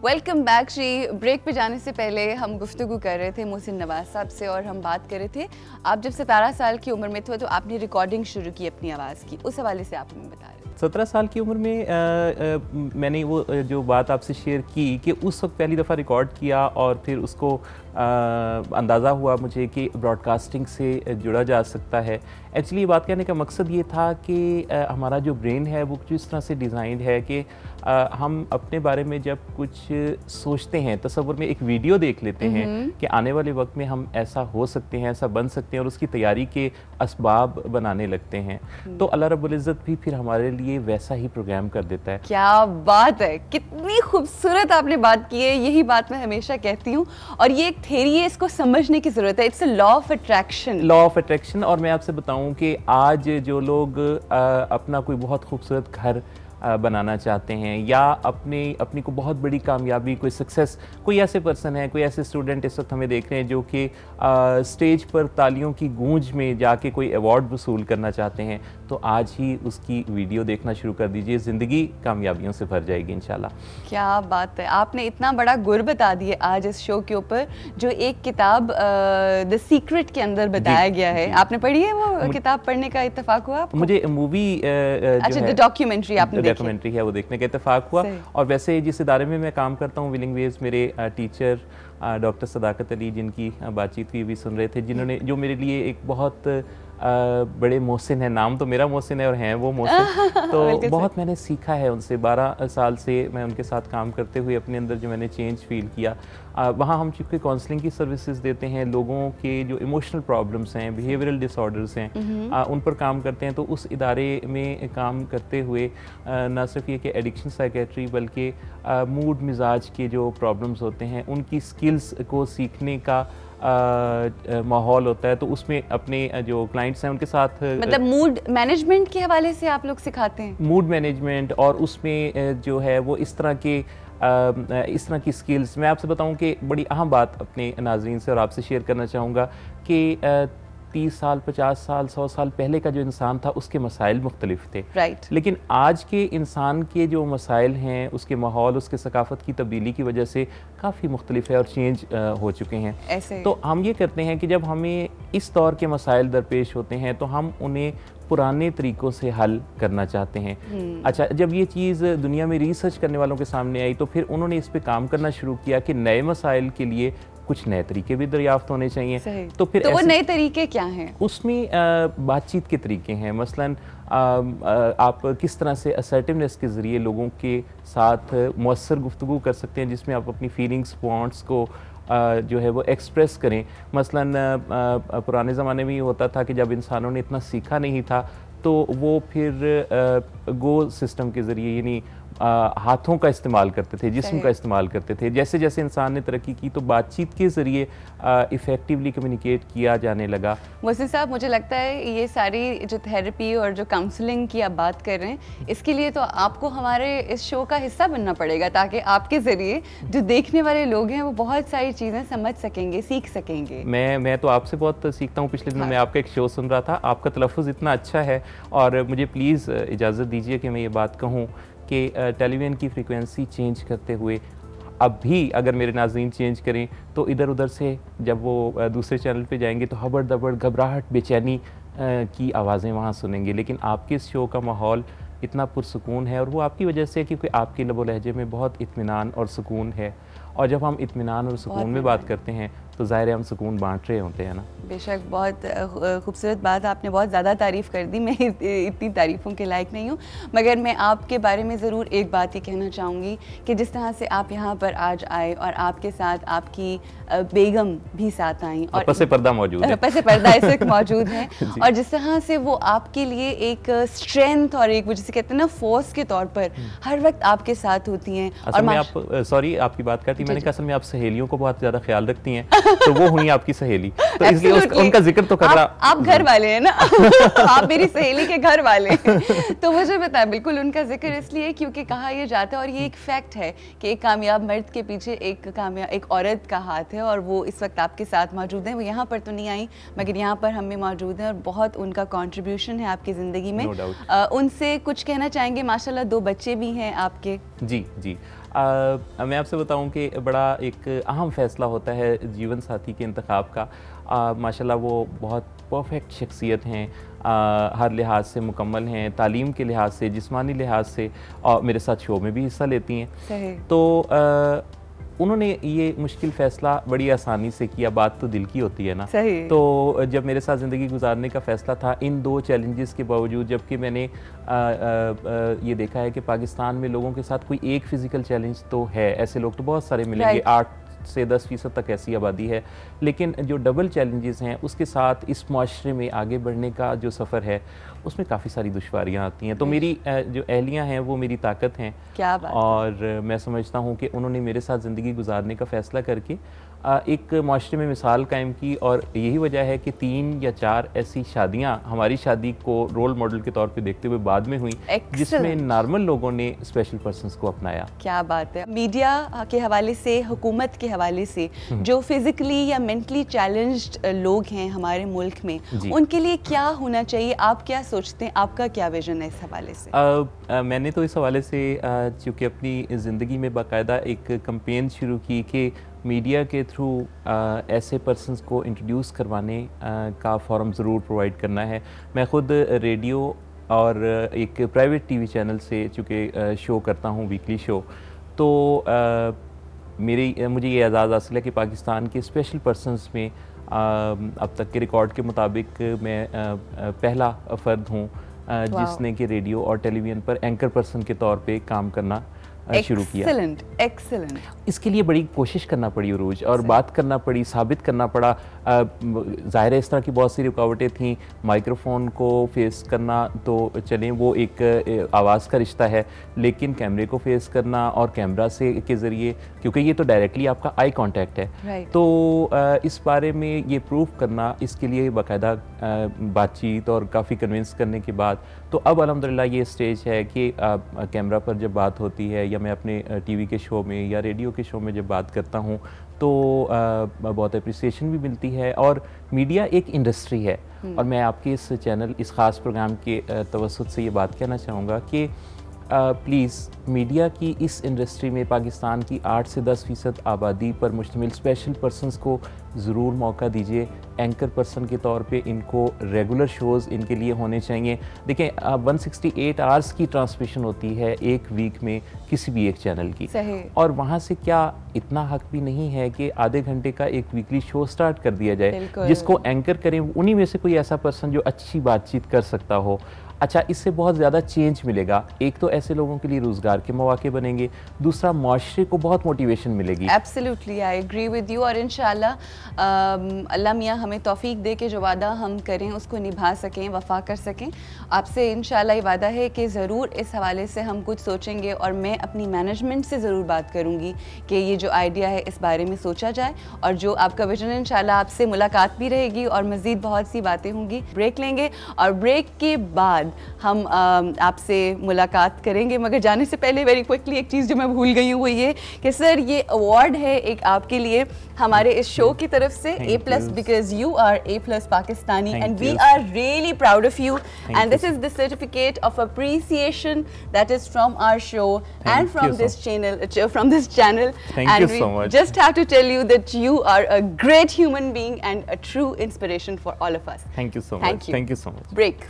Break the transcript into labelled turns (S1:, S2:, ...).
S1: Welcome back जी। Break पे जाने से पहले हम गुफ्तगू कर रहे थे मोहसिन नवाज साहब से और हम बात कर रहे थे आप जब 17 साल की उम्र में थे तो आपने रिकॉर्डिंग शुरू की अपनी आवाज़ की, उस हवाले से आप हमें बता रहे थे।
S2: 17 साल की उम्र में मैंने वो जो बात आपसे शेयर की कि उस वक्त पहली दफ़ा रिकॉर्ड किया और फिर उसको अंदाज़ा हुआ मुझे कि ब्रॉडकास्टिंग से जुड़ा जा सकता है। एक्चुअली ये बात कहने का मकसद ये था कि हमारा जो ब्रेन है वो जिस तरह से डिज़ाइंड है कि हम अपने बारे में जब कुछ सोचते हैं, तसव्वुर में एक वीडियो देख लेते हैं कि आने वाले वक्त में हम ऐसा हो सकते हैं, ऐसा बन सकते हैं और उसकी तैयारी के असबाब बनाने लगते हैं, तो अल्लाह रब्बुल इज़्ज़त भी फिर हमारे लिए वैसा ही प्रोग्राम कर देता है।
S1: क्या बात है, कितनी खूबसूरत आपने बात की है। यही बात मैं हमेशा कहती हूँ और ये एक थ्योरी है, इसको समझने की ज़रूरत है। It's a law of attraction.
S2: Law of attraction. और मैं आपसे बताऊं कि आज जो लोग अपना कोई बहुत खूबसूरत घर बनाना चाहते हैं या अपनी को बहुत बड़ी कामयाबी, कोई सक्सेस, कोई ऐसे पर्सन है, कोई ऐसे स्टूडेंट इस वक्त हमें देख रहे हैं जो कि स्टेज पर तालियों की गूंज में जाके कोई अवार्ड वसूल करना चाहते हैं, तो आज ही उसकी वीडियो देखना शुरू कर दीजिए, ज़िंदगी कामयाबियों से भर जाएगी इंशाल्लाह।
S1: क्या बात है, आपने इतना बड़ा गुर बता दिया आज इस शो के ऊपर, जो एक किताब द सीक्रेट के अंदर बताया गया है। आपने पढ़ी है वो किताब? पढ़ने का इत्तेफाक हुआ आपको?
S2: मुझे मूवी
S1: अच्छा, डॉक्यूमेंट्री आपने
S2: डॉक्यूमेंट्री है वो देखने का इत्तेफाक हुआ। और वैसे जिस इदारे में मैं काम करता हूँ विलिंग वेव्स, मेरे टीचर डॉक्टर सदाकत अली, जिनकी बातचीत हुई भी सुन रहे थे, जिन्होंने जो मेरे लिए एक बहुत बड़े मोहसिन है, नाम तो मेरा मोहसिन है और हैं वो मोहसिन, तो बहुत मैंने सीखा है उनसे। 12 साल से मैं उनके साथ काम करते हुए अपने अंदर जो मैंने चेंज फील किया, वहाँ हम चूँकि काउंसलिंग की सर्विसेज देते हैं, लोगों के जो इमोशनल प्रॉब्लम्स हैं, बिहेवियरल डिसऑर्डर्स हैं, उन पर काम करते हैं। तो उस इदारे में काम करते हुए न सिर्फ ये कि एडिक्शन साइकेट्री, बल्कि मूड मिजाज के जो प्रॉब्लम्स होते हैं उनकी स्किल्स को सीखने का माहौल होता है। तो उसमें अपने जो क्लाइंट्स हैं उनके साथ,
S1: मतलब मूड मैनेजमेंट के हवाले से आप लोग सिखाते हैं?
S2: मूड मैनेजमेंट, और उसमें जो है वो इस तरह की स्किल्स। मैं आपसे बताऊं कि बड़ी अहम बात अपने नाज़रीन से और आपसे शेयर करना चाहूँगा कि 30 साल, 50 साल, 100 साल पहले का जो इंसान था उसके मसाइल मुख्तलिफ थे।
S1: राइट।
S2: लेकिन आज के इंसान के जो मसाइल हैं, उसके माहौल, उसके सकाफ़त की तब्दीली की वजह से काफ़ी मुख्तलिफ है और चेंज हो चुके हैं।
S1: ऐसे
S2: तो हम ये करते हैं कि जब हमें इस दौर के मसाइल दरपेश होते हैं तो हम उन्हें पुराने तरीक़ों से हल करना चाहते हैं। अच्छा, जब ये चीज़ दुनिया में रिसर्च करने वालों के सामने आई तो फिर उन्होंने इस पे काम करना शुरू किया कि नए मसाइल के लिए कुछ नए तरीके भी दरियाफ्त होने चाहिए। तो फिर
S1: वो नए तरीके क्या हैं?
S2: उसमें बातचीत के तरीके हैं। मसलन आप किस तरह से असर्टिवनेस के ज़रिए लोगों के साथ मौसर गुफ्तगू कर सकते हैं, जिसमें आप अपनी फीलिंग्स, वांट्स को जो है वो एक्सप्रेस करें। मसलन पुराने ज़माने में ये होता था कि जब इंसानों ने इतना सीखा नहीं था तो वो फिर गो सिस्टम के ज़रिए, यानी हाथों का इस्तेमाल करते थे, जिस्म का इस्तेमाल करते थे। जैसे जैसे इंसान ने तरक्की की तो बातचीत के ज़रिए इफ़ेक्टिवली कम्युनिकेट किया जाने लगा।
S1: मोहसिन साहब, मुझे लगता है ये सारी जो थेरेपी और जो काउंसलिंग की आप बात कर रहे हैं, इसके लिए तो आपको हमारे इस शो का हिस्सा बनना पड़ेगा, ताकि आपके ज़रिए जो देखने वाले लोग हैं वो बहुत सारी चीज़ें समझ सकेंगे, सीख सकेंगे। मैं
S2: तो आपसे बहुत सीखता हूँ। पिछले दिनों मैं आपका एक शो सुन रहा था, आपका तलफ़्फ़ुज़ इतना अच्छा है, और मुझे प्लीज़ इजाज़त दीजिए कि मैं ये बात कहूँ कि टेलीविज़न की फ्रीक्वेंसी चेंज करते हुए अब भी अगर मेरे नाज़रीन चेंज करें तो इधर उधर से जब वो दूसरे चैनल पे जाएंगे तो हबड़ दबड़, घबराहट, बेचैनी की आवाज़ें वहाँ सुनेंगे। लेकिन आपके इस शो का माहौल इतना पुरसुकून है और वो आपकी वजह से, क्योंकि आपके लबो लहजे में बहुत इत्मीनान और सुकून है, और जब हम इत्मीनान और सुकून में बात करते हैं तो ज़ाहिर है हम सुकून बांट रहे होते हैं ना।
S1: बेशक, बहुत खूबसूरत बात आपने बहुत ज़्यादा तारीफ़ कर दी। मैं इतनी तारीफ़ों के लायक नहीं हूँ, मगर मैं आपके बारे में ज़रूर एक बात ही कहना चाहूँगी कि जिस तरह से आप यहाँ पर आज आए और आपके साथ आपकी बेगम भी साथ आई और
S2: पसे पर्दा मौजूद है,
S1: पसे पर्दा इस वक्त मौजूद हैं, और जिस तरह से वो आपके लिए एक स्ट्रेंथ और एक, जिसे कहते हैं ना, फोर्स के तौर पर हर वक्त आपके साथ होती हैं।
S2: और मैं सॉरी आपकी बात करती, मैंने कहा असल में आप सहेलियों को बहुत ज़्यादा ख्याल रखती हैं, तो वो हुई आपकी सहेली, तो इसलिए उनका जिक्र तो कर रहा।
S1: आप घर वाले हैं ना आप मेरी सहेली के घर वाले हैं तो मुझे पता है बिल्कुल उनका जिक्र इसलिए क्योंकि कहा यह जाता है, और ये एक फैक्ट है कि एक कामयाब मर्द के पीछे एक औरत का हाथ है, और वो इस वक्त आपके साथ मौजूद हैं। वो यहाँ पर तो नहीं आई, मगर यहाँ पर हम भी मौजूद हैं और बहुत उनका कंट्रीब्यूशन है आपकी ज़िंदगी में। उनसे कुछ कहना चाहेंगे? माशाल्लाह 2 बच्चे भी हैं आपके।
S2: जी जी, मैं आपसे बताऊं कि बड़ा एक अहम फैसला होता है जीवन साथी के इंतखाब का। माशाल्लाह वो बहुत परफेक्ट शख्सियत हैं, हर लिहाज से मुकम्मल हैं, तालीम के लिहाज से, जिस्मानी लिहाज से, और मेरे साथ शो में भी हिस्सा लेती हैं।
S1: सही।
S2: तो उन्होंने ये मुश्किल फ़ैसला बड़ी आसानी से किया। बात तो दिल की होती है ना।
S1: सही।
S2: तो जब मेरे साथ ज़िंदगी गुजारने का फ़ैसला था, इन 2 चैलेंजेस के बावजूद, जबकि मैंने ये देखा है कि पाकिस्तान में लोगों के साथ कोई एक फ़िज़िकल चैलेंज तो है, ऐसे लोग तो बहुत सारे मिलेंगे, 8 से 10% तक ऐसी आबादी है, लेकिन जो डबल चैलेंजेस हैं उसके साथ इस माशरे में आगे बढ़ने का जो सफ़र है उसमें काफ़ी सारी दुश्वारियाँ आती हैं। तो मेरी जो अहलियाँ हैं वो मेरी ताकत हैं।
S1: क्या बात।
S2: और मैं समझता हूँ कि उन्होंने मेरे साथ ज़िंदगी गुजारने का फ़ैसला करके एक माशरे में मिसाल कायम की, और यही वजह है कि 3 या 4 ऐसी शादियाँ हमारी शादी को रोल मॉडल के तौर पे देखते हुए बाद में हुई, जिसमें नॉर्मल लोगों ने स्पेशल पर्सन्स को अपनाया।
S1: क्या बात है। मीडिया के हवाले से, हुकूमत के हवाले से जो फिजिकली या मेंटली चैलेंज्ड लोग हैं हमारे मुल्क में, उनके लिए क्या होना चाहिए, आप क्या सोचते हैं, आपका क्या विजन है इस हवाले से?
S2: मैंने तो इस हवाले से चूँकि अपनी ज़िंदगी में बाकायदा एक कैंपेन शुरू की कि मीडिया के थ्रू ऐसे पर्सन्स को इंट्रोड्यूस करवाने का फॉरम ज़रूर प्रोवाइड करना है। मैं ख़ुद रेडियो और एक प्राइवेट टीवी चैनल से चूँकि शो करता हूँ, वीकली शो, तो मुझे ये एजाज़ हासिल है कि पाकिस्तान के स्पेशल पर्सन्स में अब तक के रिकॉर्ड के मुताबिक मैं पहला फ़र्द हूँ जिसने कि रेडियो और टेलीविज़न पर एंकर पर्सन के तौर पे काम करना शुरू किया।
S1: एक्सीलेंट।
S2: इसके लिए बड़ी कोशिश करना पड़ी उरूज, और बात करना पड़ी, साबित करना पड़ा। ज़ाहिर है इस तरह की बहुत सी रुकावटें थीं। माइक्रोफोन को फेस करना तो चलें, वो एक आवाज़ का रिश्ता है, लेकिन कैमरे को फेस करना और कैमरा से के ज़रिए, क्योंकि ये तो डायरेक्टली आपका आई कांटेक्ट है, तो इस बारे में ये प्रूव करना, इसके लिए बाकायदा बातचीत और काफ़ी कन्विंस करने के बाद तो अब अल्हम्दुलिल्लाह ये स्टेज है कि कैमरा पर जब बात होती है, या मैं अपने टीवी के शो में या रेडियो के शो में जब बात करता हूँ, तो बहुत अप्रिसिएशन भी मिलती है। और मीडिया एक इंडस्ट्री है, और मैं आपके इस चैनल, इस ख़ास प्रोग्राम के तवस्सुत से ये बात कहना चाहूँगा कि प्लीज़ मीडिया की इस इंडस्ट्री में पाकिस्तान की 8 से 10% आबादी पर मुश्तमिल स्पेशल पर्सन्स को ज़रूर मौका दीजिए। एंकर पर्सन के तौर पे इनको रेगुलर शोज़ इनके लिए होने चाहिए। देखें 168 आवर्स की ट्रांसमिशन होती है एक वीक में किसी भी एक चैनल की, और वहाँ से क्या इतना हक भी नहीं है कि आधे घंटे का एक वीकली शो स्टार्ट कर दिया जाए, जिसको एंकर करें उन्हीं में से कोई ऐसा पर्सन जो अच्छी बातचीत कर सकता हो। अच्छा, इससे बहुत ज़्यादा चेंज मिलेगा। एक तो ऐसे लोगों के लिए रोज़गार के मौके बनेंगे, दूसरा माशरे को बहुत मोटिवेशन मिलेगी।
S1: Absolutely, I agree with you. और इंशाल्लाह अल्लाह मियाँ हमें तौफीक दे के जो वादा हम करें उसको निभा सकें, वफा कर सकें। आपसे इंशाल्लाह ये वादा है कि ज़रूर इस हवाले से हम कुछ सोचेंगे, और मैं अपनी मैनेजमेंट से ज़रूर बात करूँगी कि ये जो आइडिया है इस बारे में सोचा जाए, और जो आपका विजन है इंशाल्लाह आपसे मुलाकात भी रहेगी और मज़ीद बहुत सी बातें होंगी। ब्रेक लेंगे, और ब्रेक के बाद हम आपसे मुलाकात करेंगे, मगर जाने से पहले वेरी क्विकली एक चीज़ जो मैं भूल गई हूँ वो ये कि सर ये अवार्ड है एक आपके लिए हमारे इस शो की तरफ से, A+ because you are A+ Pakistani and we are really proud of you, and this is the certificate of appreciation that is from our show and from this channel,
S2: Thank you so much.
S1: Just have to tell you that you are a great human being and a true inspiration for all of us.
S2: Thank you so much.
S1: Thank you so much. Break.